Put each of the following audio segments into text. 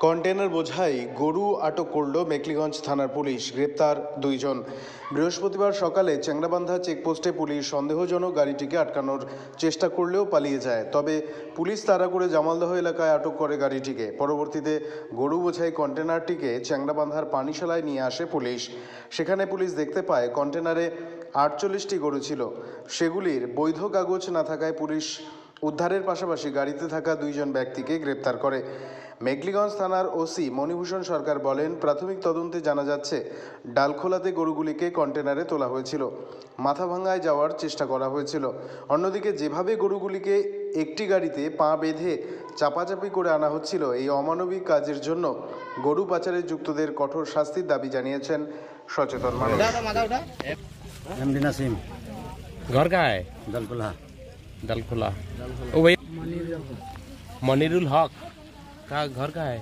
Container বোঝাই গরু আটক করল মেখলিগঞ্জ থানার পুলিশ। গ্রেপ্তার 2 জন। বৃহস্পতিবার সকালে চ্যাংরাবান্ধা চেকপোস্টে পুলিশ সন্দেহজনক গাড়িটিকে আটকানোর চেষ্টা করলেও পালিয়ে যায়। তবে পুলিশ তাড়া করে জামালদহ এলাকায় আটক করে গাড়িটিকে। পরবর্তীতে গরু বোঝাই কন্টেনারটিকে চ্যাংরাবান্ধার পানিশালায় নিয়ে আসে পুলিশ। সেখানে পুলিশ দেখতে পায় কন্টেনারে 48টি গরু ছিল। সেগুলির বৈধ কাগজ না থাকায় পুলিশ উদ্ধারের পাশাপাশি গাড়িতে থাকা 2 জন ব্যক্তিকে গ্রেপ্তার করে। মেখলিগঞ্জ থানার ওসি মণিভূষণ সরকার বলেন, প্রাথমিক তদন্তে জানা যাচ্ছে ডালখোলাতে গরুগুলিকে কন্টেনারে তোলা হয়েছিল, মাথাভাঙ্গায় যাওয়ার চেষ্টা করা হয়েছিল। অন্যদিকে যেভাবে গরুগুলিকে একটি গাড়িতে পা বেঁধে চাপাচাপি করে আনা হচ্ছিল, এই অমানবিক কাজের জন্য গরু পাচারে যুক্তদের কঠোর শাস্তির দাবি জানিয়েছেন সচেতন মানুষ। घर का है? दलखोला। ओ भाई मनीरुल हक का घर का है?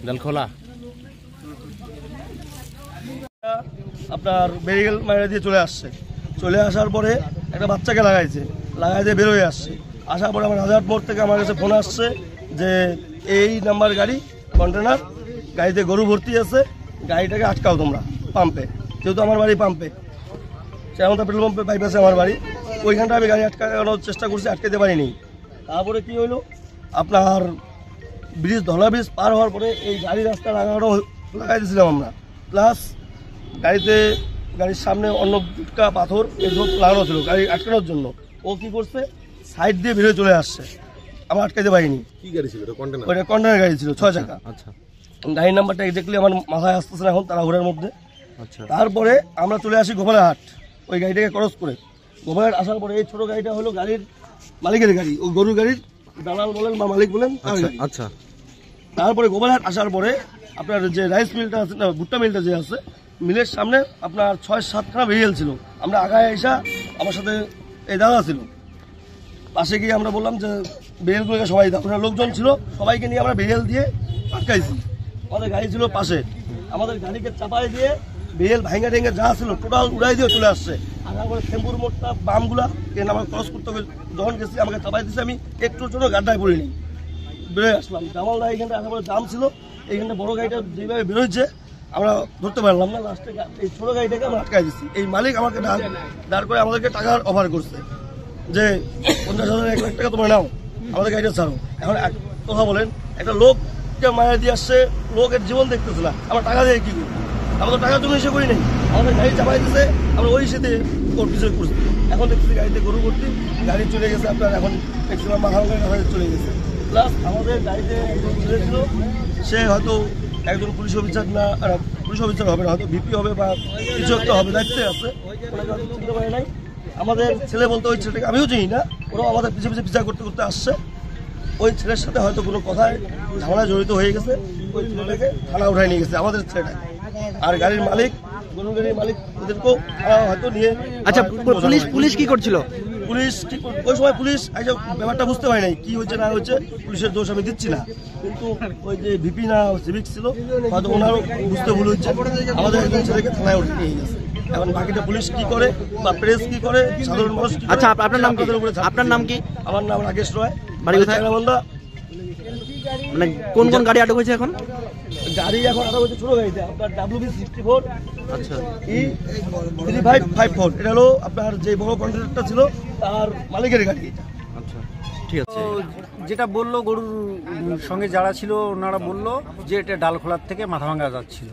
दलखोला। আপনার বেরিকেল মাইরা দিয়ে চলে আসার পরে একটা বাচ্চাকে লাগাইতে বের হয়ে আসছে। আসার পরে আমার হাজার মোড় থেকে আমার কাছে ফোন আসছে যে এই নাম্বার গাড়ি কন্টেনার, গাড়িতে গরু ভর্তি আছে, গাড়িটাকে আটকাও তোমরা পাম্পে। যেহেতু আমার বাড়ি পাম্পে, শ্যামতা পেট্রোল পাম্পে বাইপাসে আমার বাড়ি, ওইখানটা আমি গাড়ি আটকানোর চেষ্টা করছি, আটকাতে পারিনি। তারপরে কি হইলো, আপনার ধলা ব্রিজ পার হওয়ার পরে এই গাড়ি রাস্তা লাগাই দিয়েছিলাম আমরা, প্লাস গাড়ির সামনে অন্য গুটকা পাথর এসব লাগানো ছিল গাড়ি আটকানোর জন্য। ও কি করছে, সাইড দিয়ে বেরিয়ে চলে আসছে, আমরা আটকাতে পারিনি। কি গাড়ি ছিল? ওইটা কন্টেনার গাড়ি ছিল, 6 চাকা। আচ্ছা, গাড়ির নাম্বারটা এক্স্যাক্টলি আমার মাথায় আসতেছে না এখন, তাড়াহুড়ার মধ্যে। আচ্ছা, তারপরে আমরা চলে আসি গোপালহাট, ওই গাড়িটাকে ক্রস করে গোপালহাট আসার পরে এই ছোট গাড়িটা হলো গাড়ির মালিকের গাড়ি, ওই গরুর গাড়ির দালাল বলেন বা মালিক বলেন। আচ্ছা। তারপরে গোপালহাট আসার পরে আপনার যে রাইস মিলটা আছে না, ভুট্টা মিলটা যে আছে, মিলের সামনে আপনার 6-7খানা ভেহিকেল ছিল। আমরা আগায় এসা, আমার সাথে এই দাদা ছিল, পাশে গিয়ে আমরা বললাম যে ভেহিকেলগুলোকে সবাই আপনার লোকজন ছিল, সবাইকে নিয়ে আমরা ভেহিকেল দিয়ে আটকাইছি। আমাদের গাড়ি ছিল পাশে, আমাদের গাড়িকে চাপাই দিয়ে ভেহিকেল ভাঙা ঠেঙ্গে যা ছিল টোটাল উড়াই দিয়ে চলে আসছে। আসার পরে টেম্পুর মোড়টা বামগুলা আমার ক্রস করতে হবে, যখন গেছি আমাকে চাপাই দিচ্ছে, আমি একটু ছোটো গাড্ডায় পড়িনি, বেরোয় আসলাম। জামালদা এইখানটা আসার পরে জাম ছিল, এইখানটা বড় গাড়িটা যেভাবে বেরোচ্ছে আমরা ধরতে পারলাম না, লাস্টে এই ছোটো গাড়িটাকে আমরা আটকাই দিচ্ছি। এই মালিক আমাকে দাঁড় করে আমাদেরকে টাকার অফার করছে যে 50,000 1 লাখ টাকা তোমরা নাও, আমাদের গাড়িটা ছাড়ো। এখন এক কথা বলেন, একটা লোককে মায়া দিয়ে আসছে, লোকের জীবন দেখতেছে না, আমরা টাকা দিয়ে কী করি? আমরা তো টাকার জন্য হিসেবে করি নাই, আমাদের গাড়ি চাপাই দিচ্ছে, আমরা ওই সাথে পিছিয়ে করছি। এখন দেখছি গাড়িতে গরু ভর্তি, গাড়ি চলে গেছে আপনার, এখন ম্যাক্সিমাম মাথাভাঙ্গার কাছে চলে গেছে। প্লাস আমাদের গাড়িতে একজন ছেলে ছিল, সে হয়তো একজন পুলিশ অফিসার না, পুলিশ অফিসার হবে না, হয়তো ভিপি হবে বা কিছু একটা হবে, দায়িত্বে আছে, ওনাকে হয়তো চিনতে পারে নাই। আমাদের ছেলে বলতে ওই ছেলেটাকে আমিও চিনি না, ওরাও আমাদের পিছিয়ে পিছিয়ে করতে করতে আসছে। ওই ছেলের সাথে হয়তো কোনো কথায় ঝামেলা জড়িত হয়ে গেছে, ওই ছেলেটাকে থানা উঠায় নিয়ে গেছে আমাদের ছেলেটাকে। আর গাড়ির মালিক, গরু গাড়ির মালিক, ওদেরকেও হয়তো নিয়ে। আচ্ছা, পুলিশ কি করছিল? ওই সময় পুলিশ ব্যাপারটা বুঝতে পারে নাই, কি হচ্ছে না হচ্ছে, পুলিশের দোষ আমি দিচ্ছি না, কিন্তু ওই যে ভিপি না সিভিক ছিল, হয়তো ওনারও বুঝতে ভুল হচ্ছে, আমাদের একজন ছেলেকে থানায় উঠে নিয়ে গেছে। এখন বাকিটা পুলিশ কি করে বা প্রেস কি করে, সাধারণ মানুষ। আচ্ছা, আপনার নাম কি? আপনার নাম কি? আমার নাম রাকেশ রয়, বাড়ি কোথায়? মানে কোন গাড়ি আটক হয়েছে এখন? গাড়ি এখন আটক হয়েছে ছোট গাড়িতে, আপনার WB64 আচ্ছা E3554, এটা হলো আপনার যে বড় কন্ট্রাক্টরটা ছিল তার মালিকের গাড়ি। আচ্ছা, ঠিক আছে। যেটা বললো গরুর সঙ্গে যারা ছিল ওনারা বললো যে এটা ডালখোলার থেকে মাথাভাঙ্গা যাচ্ছিল।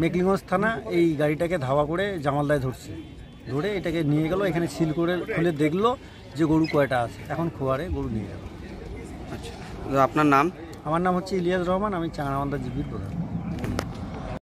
মেখলিগঞ্জ থানা এই গাড়িটাকে ধাওয়া করে জামালদায় ধরে এটাকে নিয়ে গেল, এখানে সিল করে খুলে দেখলো যে গরু কয়টা আছে, এখন খোয়ারে গরু নিয়ে গেল। আচ্ছা, আপনার নাম? আমার নাম হচ্ছে ইলিয়াস রহমান, আমি চ্যাংরাবান্ধা জিপির প্রধান।